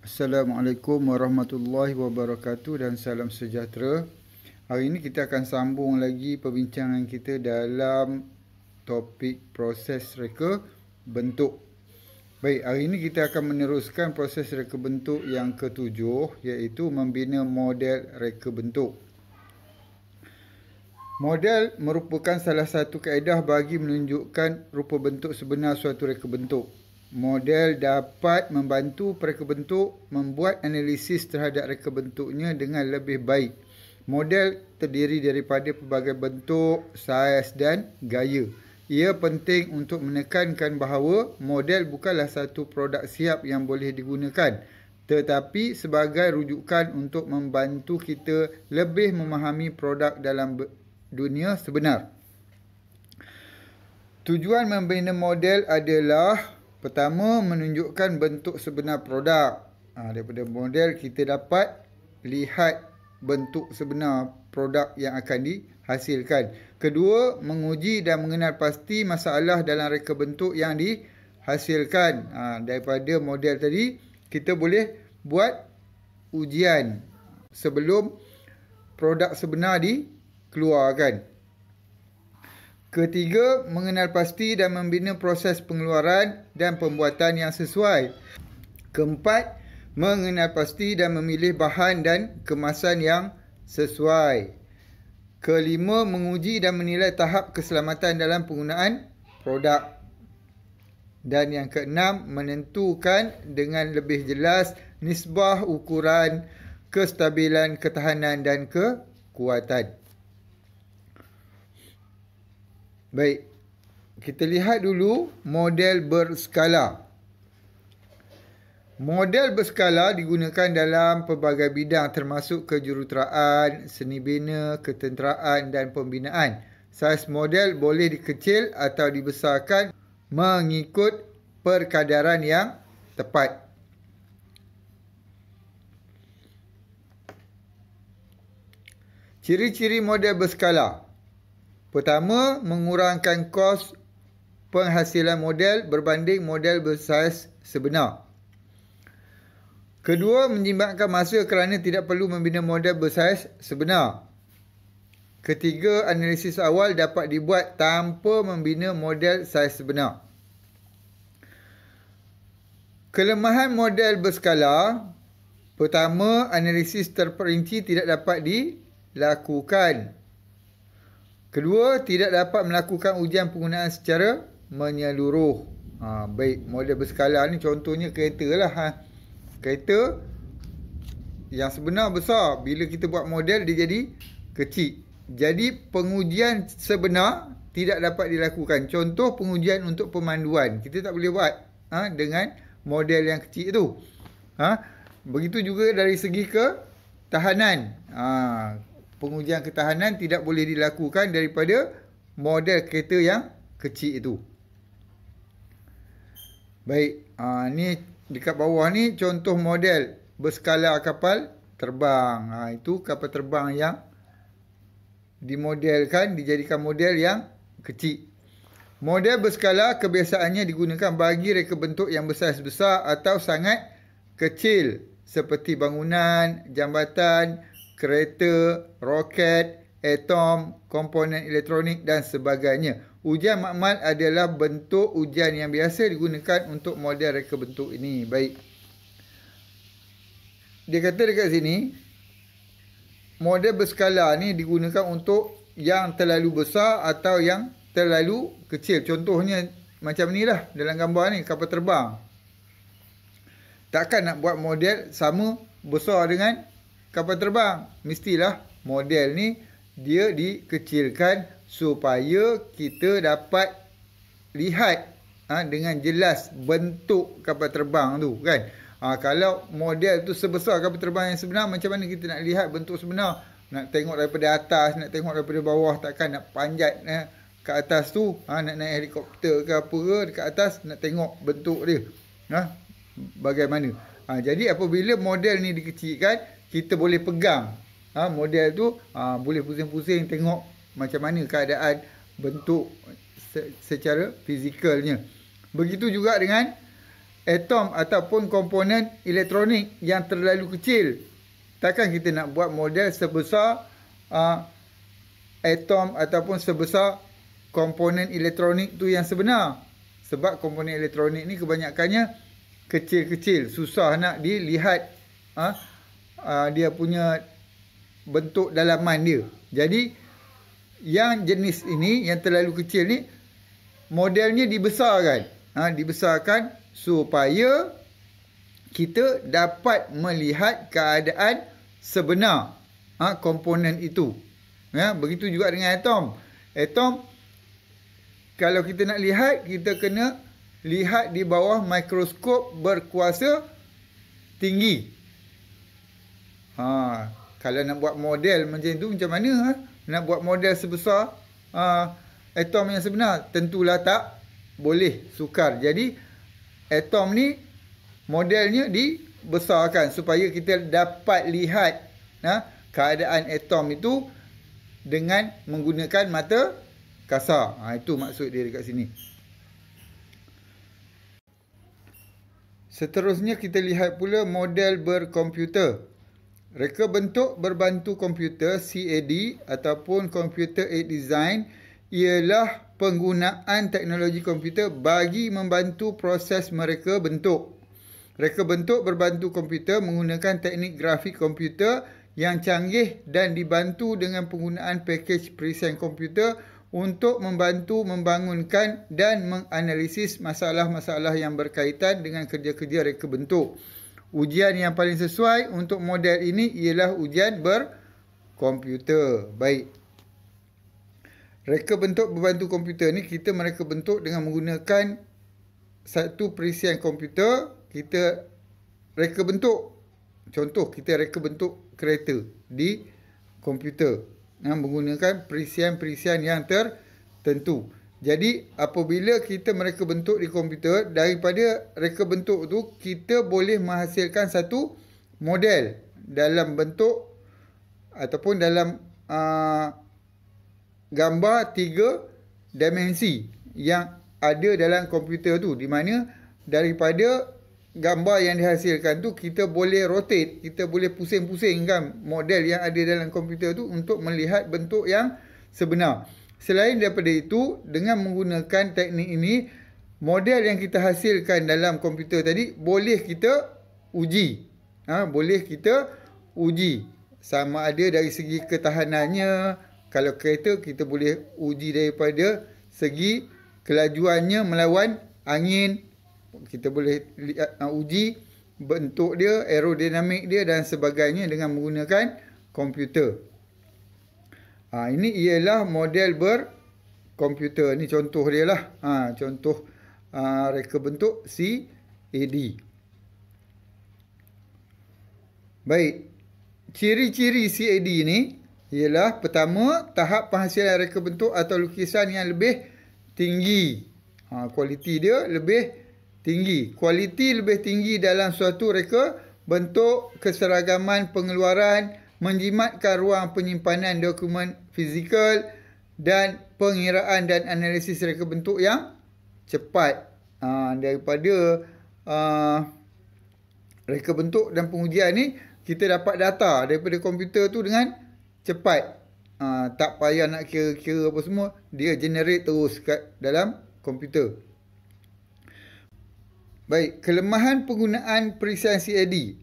Assalamualaikum warahmatullahi wabarakatuh dan salam sejahtera. Hari ini kita akan sambung lagi perbincangan kita dalam topik proses reka bentuk. Baik, hari ini kita akan meneruskan proses reka bentuk yang ketujuh, iaitu membina model reka bentuk. Model merupakan salah satu kaedah bagi menunjukkan rupa bentuk sebenar suatu reka bentuk. Model dapat membantu pereka bentuk membuat analisis terhadap reka bentuknya dengan lebih baik. Model terdiri daripada pelbagai bentuk, saiz dan gaya. Ia penting untuk menekankan bahawa model bukanlah satu produk siap yang boleh digunakan, tetapi sebagai rujukan untuk membantu kita lebih memahami produk dalam dunia sebenar. Tujuan membina model adalah pertama, menunjukkan bentuk sebenar produk. Daripada model kita dapat lihat bentuk sebenar produk yang akan dihasilkan. Kedua, menguji dan mengenal pasti masalah dalam reka bentuk yang dihasilkan. Daripada model tadi, kita boleh buat ujian sebelum produk sebenar dikeluarkan. Ketiga, mengenal pasti dan membina proses pengeluaran dan pembuatan yang sesuai. Keempat, mengenal pasti dan memilih bahan dan kemasan yang sesuai. Kelima, menguji dan menilai tahap keselamatan dalam penggunaan produk. Dan yang keenam, menentukan dengan lebih jelas nisbah ukuran, kestabilan, ketahanan dan kekuatan. Baik, kita lihat dulu model berskala. Model berskala digunakan dalam pelbagai bidang termasuk kejuruteraan, seni bina, ketenteraan dan pembinaan. Saiz model boleh dikecil atau dibesarkan mengikut perkadaran yang tepat. Ciri-ciri model berskala. Pertama, mengurangkan kos penghasilan model berbanding model bersaiz sebenar. Kedua, menjimatkan masa kerana tidak perlu membina model bersaiz sebenar. Ketiga, analisis awal dapat dibuat tanpa membina model saiz sebenar. Kelemahan model berskala. Pertama, analisis terperinci tidak dapat dilakukan. Kedua, tidak dapat melakukan ujian penggunaan secara menyeluruh. Baik, model berskala ni contohnya kereta lah. Kereta yang sebenar besar. Bila kita buat model, dia jadi kecil. Jadi, pengujian sebenar tidak dapat dilakukan. Contoh pengujian untuk pemanduan. Kita tak boleh buat dengan model yang kecil tu. Begitu juga dari segi ketahanan. Pengujian ketahanan tidak boleh dilakukan daripada model kereta yang kecil itu. Baik, ni dekat bawah ni contoh model berskala kapal terbang. Itu kapal terbang yang dimodelkan, dijadikan model yang kecil. Model berskala kebiasaannya digunakan bagi reka bentuk yang bersaiz besar atau sangat kecil seperti bangunan, jambatan, kereta, roket, atom, komponen elektronik dan sebagainya. Ujian makmal adalah bentuk ujian yang biasa digunakan untuk model reka bentuk ini. Baik. Dia kata dekat sini, model berskala ni digunakan untuk yang terlalu besar atau yang terlalu kecil. Contohnya macam ni lah dalam gambar ni, kapal terbang. Takkan nak buat model sama besar dengan kapal terbang. Mestilah model ni dia dikecilkan supaya kita dapat lihat dengan jelas bentuk kapal terbang tu kan. Kalau model tu sebesar kapal terbang yang sebenar, macam mana kita nak lihat bentuk sebenar? Nak tengok daripada atas, nak tengok daripada bawah, takkan nak panjat ke atas tu. Nak naik helikopter ke apa ke dekat atas, nak tengok bentuk dia bagaimana. Jadi apabila model ni dikecilkan, kita boleh pegang model tu, boleh pusing-pusing tengok macam mana keadaan bentuk secara fizikalnya. Begitu juga dengan atom ataupun komponen elektronik yang terlalu kecil. Takkan kita nak buat model sebesar atom ataupun sebesar komponen elektronik tu yang sebenar. Sebab komponen elektronik ni kebanyakannya kecil-kecil, susah nak dilihat dia punya bentuk dalaman dia. Jadi yang jenis ini yang terlalu kecil ni modelnya dibesarkan. Dibesarkan supaya kita dapat melihat keadaan sebenar komponen itu. Begitu juga dengan atom. Atom, kalau kita nak lihat, kita kena lihat di bawah mikroskop berkuasa tinggi. Kalau nak buat model macam tu, macam mana? Nak buat model sebesar atom yang sebenar? Tentulah tak boleh, sukar. Jadi atom ni modelnya dibesarkan supaya kita dapat lihat keadaan atom itu dengan menggunakan mata kasar. Itu maksud dia dekat sini. Seterusnya kita lihat pula model berkomputer. Reka bentuk berbantu komputer CAD ataupun Computer Aided Design ialah penggunaan teknologi komputer bagi membantu proses mereka bentuk. Reka bentuk berbantu komputer menggunakan teknik grafik komputer yang canggih dan dibantu dengan penggunaan pakej perisai komputer untuk membantu membangunkan dan menganalisis masalah-masalah yang berkaitan dengan kerja-kerja reka bentuk. Ujian yang paling sesuai untuk model ini ialah ujian berkomputer. Baik. Reka bentuk berbantu komputer ni kita mereka bentuk dengan menggunakan satu perisian komputer. Kita reka bentuk. Contoh, kita reka bentuk kereta di komputer menggunakan perisian-perisian yang tertentu. Jadi apabila kita mereka bentuk di komputer, daripada reka bentuk tu kita boleh menghasilkan satu model dalam bentuk ataupun dalam gambar 3 dimensi yang ada dalam komputer tu, di mana daripada gambar yang dihasilkan tu kita boleh rotate, kita boleh pusing-pusingkan model yang ada dalam komputer tu untuk melihat bentuk yang sebenar. Selain daripada itu, dengan menggunakan teknik ini, model yang kita hasilkan dalam komputer tadi boleh kita uji. Boleh kita uji sama ada dari segi ketahanannya. Kalau kereta, kita boleh uji daripada segi kelajuannya melawan angin. Kita boleh uji bentuk dia, aerodinamik dia dan sebagainya dengan menggunakan komputer. Ini ialah model berkomputer. Ini contoh dia lah. Contoh reka bentuk CAD. Baik. Ciri-ciri CAD ni ialah pertama, tahap penghasilan reka bentuk atau lukisan yang lebih tinggi. Kualiti dia lebih tinggi. Kualiti lebih tinggi dalam suatu reka bentuk, keseragaman pengeluaran, menjimatkan ruang penyimpanan dokumen fizikal dan pengiraan dan analisis reka bentuk yang cepat. Daripada reka bentuk dan pengujian ni, kita dapat data daripada komputer tu dengan cepat. Tak payah nak kira-kira apa semua, dia generate terus kat dalam komputer. Baik, kelemahan penggunaan perisian CAD.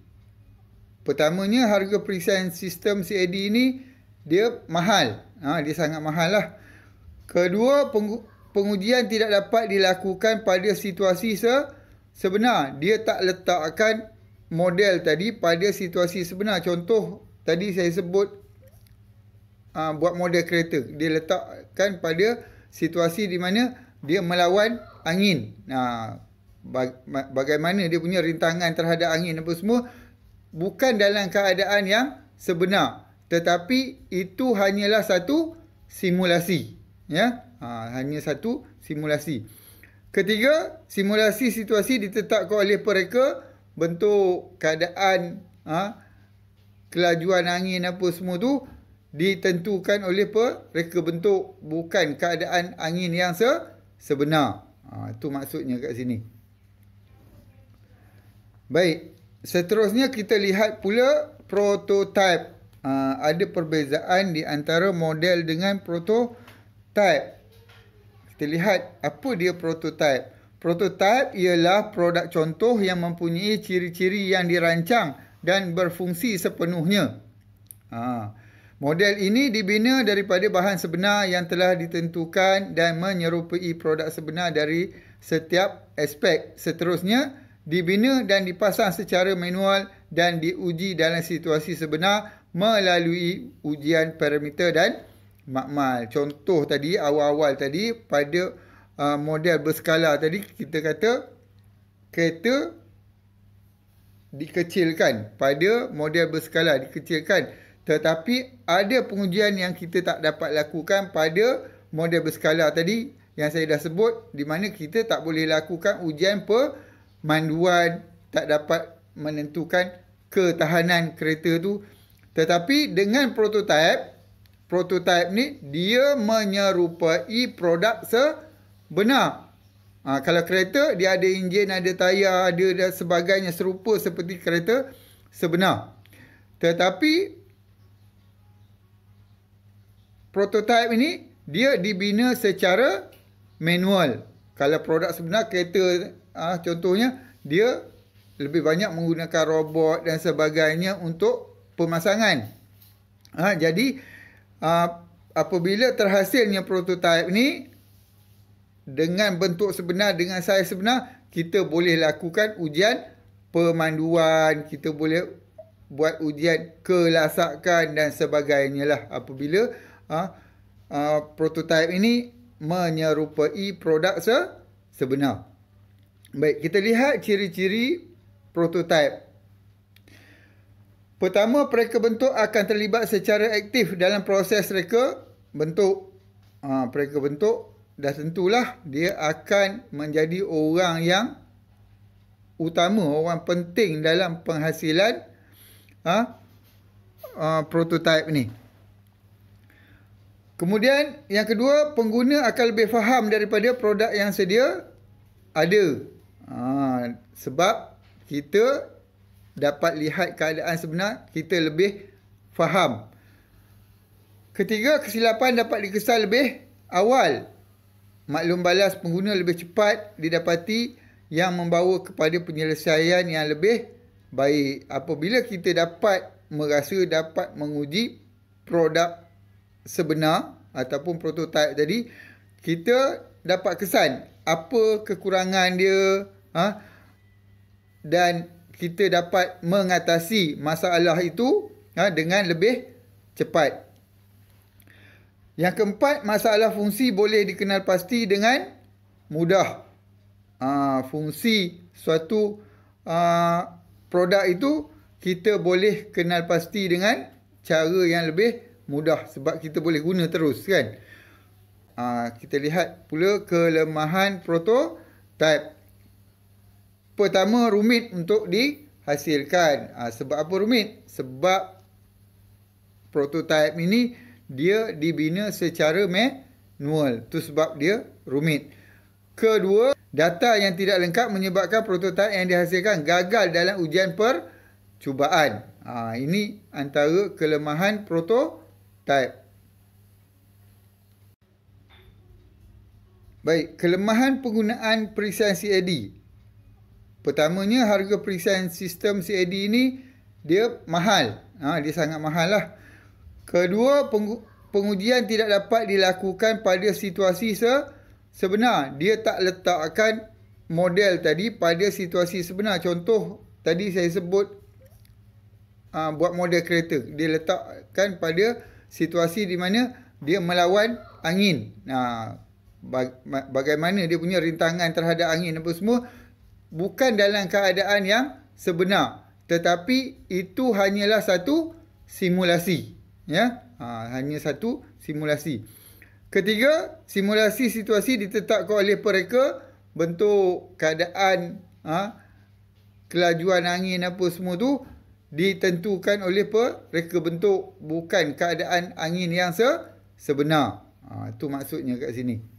Pertamanya, harga perisian sistem CAD ni dia mahal. Dia sangat mahal lah. Kedua, pengujian tidak dapat dilakukan pada situasi sebenar. Dia tak letakkan model tadi pada situasi sebenar. Contoh, tadi saya sebut buat model kereta. Dia letakkan pada situasi di mana dia melawan angin. Bagaimana dia punya rintangan terhadap angin apa semua, bukan dalam keadaan yang sebenar, tetapi itu hanyalah satu simulasi, hanya satu simulasi. Ketiga, simulasi situasi ditetapkan oleh pereka bentuk, keadaan kelajuan angin apa semua tu ditentukan oleh pereka bentuk, bukan keadaan angin yang sebenar. Itu maksudnya kat sini. Baik, seterusnya kita lihat pula prototype. Ada perbezaan di antara model dengan prototype. Kita lihat apa dia prototype. Prototype ialah produk contoh yang mempunyai ciri-ciri yang dirancang dan berfungsi sepenuhnya. Model ini dibina daripada bahan sebenar yang telah ditentukan dan menyerupai produk sebenar dari setiap aspek. Seterusnya, dibina dan dipasang secara manual dan diuji dalam situasi sebenar melalui ujian parameter dan makmal. Contoh tadi, awal-awal tadi, pada model berskala tadi, kita kata kereta dikecilkan. Pada model berskala dikecilkan. Tetapi ada pengujian yang kita tak dapat lakukan pada model berskala tadi yang saya dah sebut, di mana kita tak boleh lakukan ujian pemanduan, tak dapat menentukan ketahanan kereta tu. Tetapi dengan prototype ni dia menyerupai produk sebenar. Kalau kereta dia ada enjin, ada tayar, ada dan sebagainya serupa seperti kereta sebenar. Tetapi prototype ini dia dibina secara manual. Kalau produk sebenar kereta contohnya dia lebih banyak menggunakan robot dan sebagainya untuk pemasangan. Jadi apabila terhasilnya prototype ni dengan bentuk sebenar, dengan saiz sebenar, kita boleh lakukan ujian pemanduan, kita boleh buat ujian kelasakan dan sebagainya lah apabila prototype ini menyerupai produk sebenar. Baik, kita lihat ciri-ciri prototype. Pertama, pereka bentuk akan terlibat secara aktif dalam proses reka bentuk. Pereka bentuk dah tentulah dia akan menjadi orang yang utama, orang penting dalam penghasilan prototype ni. Kemudian yang kedua, pengguna akan lebih faham daripada produk yang sedia ada. Sebab kita dapat lihat keadaan sebenar, kita lebih faham. Ketiga, kesilapan dapat dikesan lebih awal. Maklum balas pengguna lebih cepat didapati yang membawa kepada penyelesaian yang lebih baik. Apabila kita dapat dapat menguji produk sebenar ataupun prototype tadi, kita dapat kesan apa kekurangan dia, dan kita dapat mengatasi masalah itu dengan lebih cepat. Yang keempat, masalah fungsi boleh dikenal pasti dengan mudah. Fungsi suatu produk itu kita boleh kenal pasti dengan cara yang lebih mudah sebab kita boleh guna terus, kan. Kita lihat pula kelemahan prototype. Pertama, rumit untuk dihasilkan. Sebab apa rumit? Sebab prototype ini dia dibina secara manual. Itu sebab dia rumit. Kedua, data yang tidak lengkap menyebabkan prototype yang dihasilkan gagal dalam ujian percubaan. Ini antara kelemahan prototype. Baik, kelemahan penggunaan periksaan CAD. Pertamanya, harga periksaan sistem CAD ini dia mahal. Dia sangat mahal lah. Kedua, pengujian tidak dapat dilakukan pada situasi sebenar. Dia tak letakkan model tadi pada situasi sebenar. Contoh, tadi saya sebut buat model kereta. Dia letakkan pada situasi di mana dia melawan angin. Bagaimana dia punya rintangan terhadap angin apa semua, bukan dalam keadaan yang sebenar, tetapi itu hanyalah satu simulasi, ya. Hanya satu simulasi. Ketiga, simulasi situasi ditetapkan oleh pereka bentuk, keadaan, kelajuan angin apa semua tu ditentukan oleh pereka bentuk, bukan keadaan angin yang sebenar. Itu maksudnya kat sini.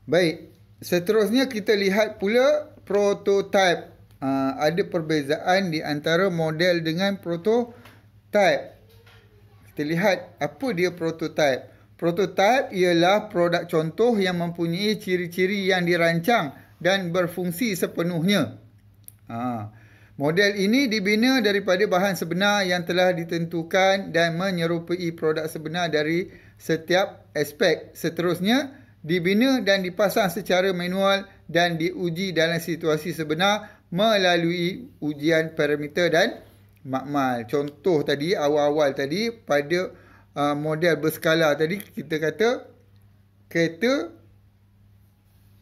Baik, seterusnya kita lihat pula prototype. Ada perbezaan di antara model dengan prototype. Kita lihat apa dia prototype. Prototype ialah produk contoh yang mempunyai ciri-ciri yang dirancang dan berfungsi sepenuhnya. Model ini dibina daripada bahan sebenar yang telah ditentukan dan menyerupai produk sebenar dari setiap aspek. Seterusnya, dibina dan dipasang secara manual dan diuji dalam situasi sebenar melalui ujian parameter dan makmal. Contoh tadi, awal-awal tadi, pada model berskala tadi, kita kata kereta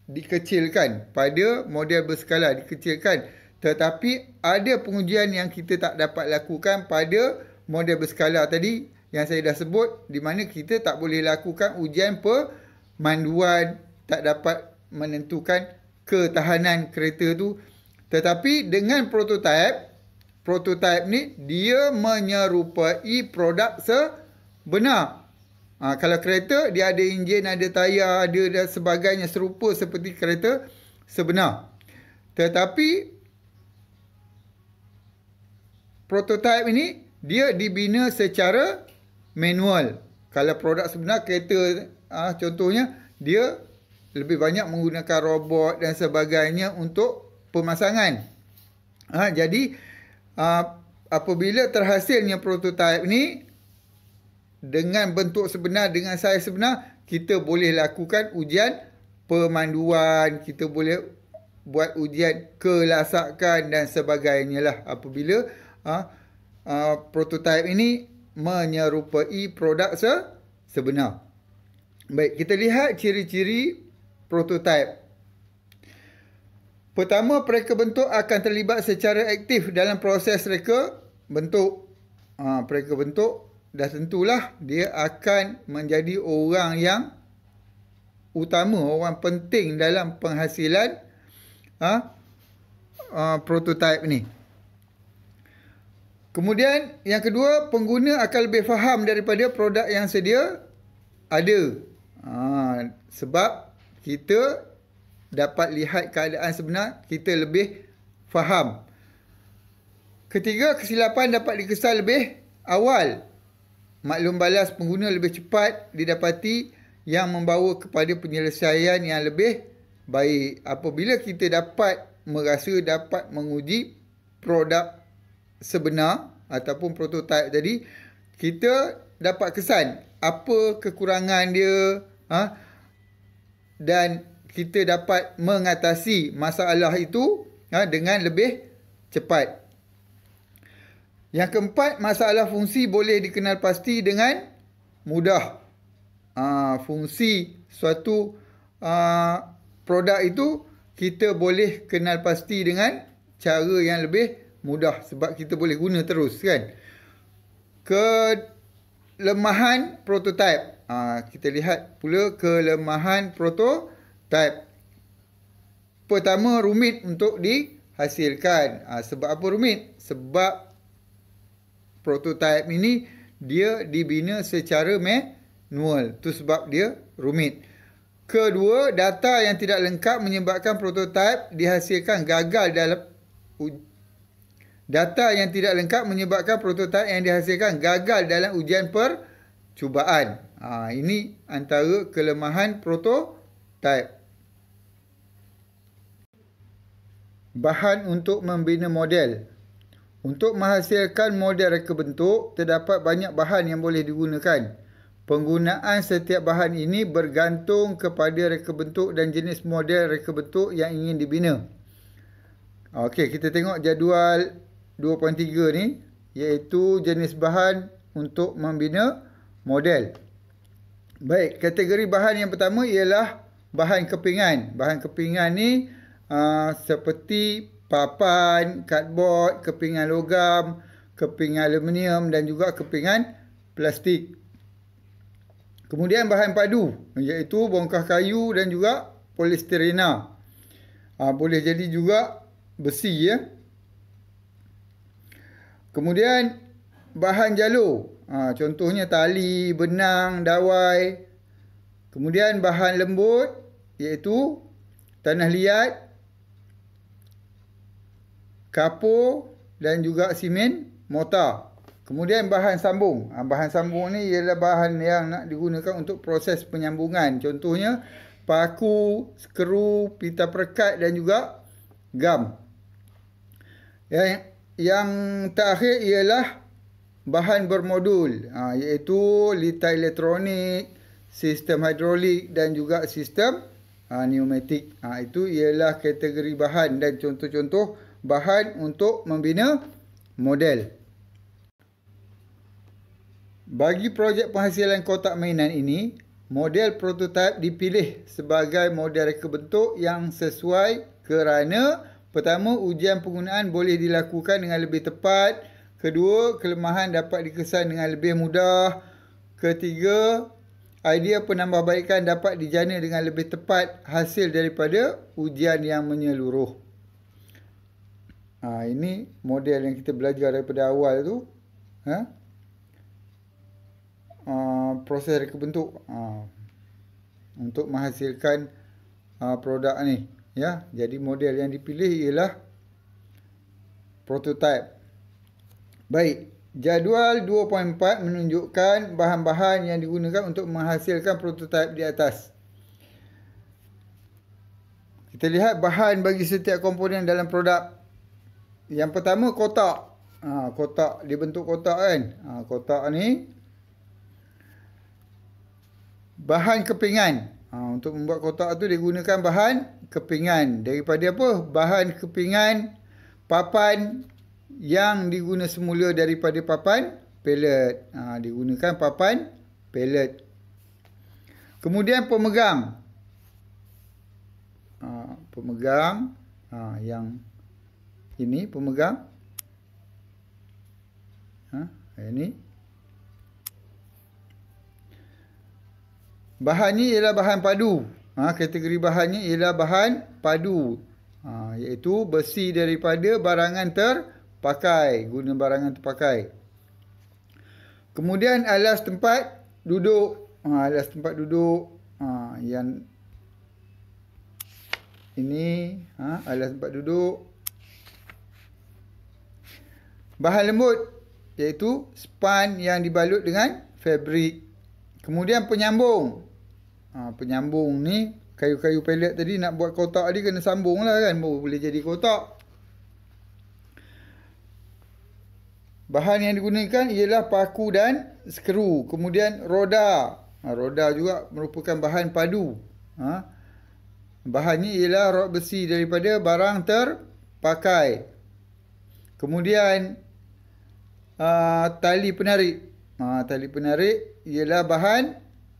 dikecilkan. Pada model berskala dikecilkan. Tetapi ada pengujian yang kita tak dapat lakukan pada model berskala tadi yang saya dah sebut, di mana kita tak boleh lakukan ujian pemanduan, tak dapat menentukan ketahanan kereta tu. Tetapi dengan prototype ni dia menyerupai produk sebenar. Kalau kereta dia ada enjin, ada tayar, ada dan sebagainya serupa seperti kereta sebenar. Tetapi prototype ini dia dibina secara manual. Kalau produk sebenar kereta contohnya dia lebih banyak menggunakan robot dan sebagainya untuk pemasangan. Jadi apabila terhasilnya prototype ni dengan bentuk sebenar, dengan saiz sebenar, kita boleh lakukan ujian pemanduan, kita boleh buat ujian kelasakan dan sebagainya lah apabila prototype ini menyerupai produk sebenar. Baik, kita lihat ciri-ciri prototype. Pertama, pereka bentuk akan terlibat secara aktif dalam proses reka bentuk. Pereka bentuk dah tentulah dia akan menjadi orang yang utama, orang penting dalam penghasilan prototype ni. Kemudian yang kedua, pengguna akan lebih faham daripada produk yang sedia ada. Sebab kita dapat lihat keadaan sebenar, kita lebih faham. Ketiga, kesilapan dapat dikesan lebih awal. Maklum balas pengguna lebih cepat didapati yang membawa kepada penyelesaian yang lebih baik. Apabila kita dapat menguji produk sebenar ataupun prototype tadi, kita dapat kesan apa kekurangan dia, dan kita dapat mengatasi masalah itu dengan lebih cepat. Yang keempat, masalah fungsi boleh dikenal pasti dengan mudah. Fungsi suatu produk itu kita boleh kenal pasti dengan cara yang lebih mudah sebab kita boleh guna terus, kan. Kelemahan prototype. Kita lihat pula kelemahan prototype. Pertama, rumit untuk dihasilkan. Sebab apa rumit? Sebab prototype ini dia dibina secara manual. Itu sebab dia rumit. Kedua, data yang tidak lengkap menyebabkan prototype dihasilkan gagal dalam ujian percubaan. Ini antara kelemahan prototype. Bahan untuk membina model. Untuk menghasilkan model reka bentuk, terdapat banyak bahan yang boleh digunakan. Penggunaan setiap bahan ini bergantung kepada reka bentuk dan jenis model reka bentuk yang ingin dibina. Okey, kita tengok jadual 2.3 ni, iaitu jenis bahan untuk membina model. Baik, kategori bahan yang pertama ialah bahan kepingan. Bahan kepingan ni seperti papan, cardboard, kepingan logam, kepingan aluminium dan juga kepingan plastik. Kemudian bahan padu, iaitu bongkah kayu dan juga polistirena. Boleh jadi juga besi, ya. Kemudian bahan jalur, contohnya tali, benang, dawai. Kemudian bahan lembut, iaitu tanah liat, kapur dan juga simen mortar. Kemudian bahan sambung. Bahan sambung ni ialah bahan yang nak digunakan untuk proses penyambungan. Contohnya paku, skru, pita perekat dan juga gam. Yang terakhir ialah bahan bermodul, iaitu litar elektronik, sistem hidrolik dan juga sistem pneumatik. Itu ialah kategori bahan dan contoh-contoh bahan untuk membina model. Bagi projek penghasilan kotak mainan ini, model prototipe dipilih sebagai model reka bentuk yang sesuai kerana pertama, ujian penggunaan boleh dilakukan dengan lebih tepat. Kedua, kelemahan dapat dikesan dengan lebih mudah. Ketiga, idea penambahbaikan dapat dijana dengan lebih tepat hasil daripada ujian yang menyeluruh. Ini model yang kita belajar daripada awal tu. Proses reka bentuk untuk menghasilkan produk ni. Jadi model yang dipilih ialah prototype. Baik, jadual 2.4 menunjukkan bahan-bahan yang digunakan untuk menghasilkan prototype di atas. Kita lihat bahan bagi setiap komponen dalam produk. Yang pertama, kotak. Kotak, dia bentuk kotak kan. Kotak ni bahan kepingan. Untuk membuat kotak tu dia gunakan bahan kepingan. Daripada apa? Bahan kepingan papan yang diguna semula daripada papan pellet. Digunakan papan pellet. Kemudian pemegang. Pemegang. Yang ini pemegang. Ini. Bahannya ialah bahan padu. Kategori bahannya ialah bahan padu. Iaitu besi daripada barangan terpakai. Guna barangan terpakai. Kemudian alas tempat duduk. Alas tempat duduk. Yang ini. Alas tempat duduk. Bahan lembut. Iaitu span yang dibalut dengan fabrik. Kemudian penyambung. Penyambung ni, kayu-kayu pellet tadi nak buat kotak dia kena sambung lah kan. Baru boleh jadi kotak. Bahan yang digunakan ialah paku dan skru. Kemudian roda. Roda juga merupakan bahan padu. Bahannya ialah rod besi daripada barang terpakai. Kemudian tali penarik. Tali penarik ialah bahan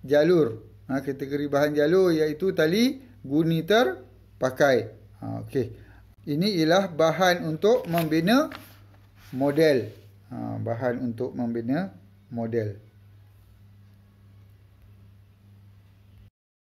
jalur. Kategori bahan jalur iaitu tali guni terpakai. Okey. Ini ialah bahan untuk membina model. Bahan untuk membina model.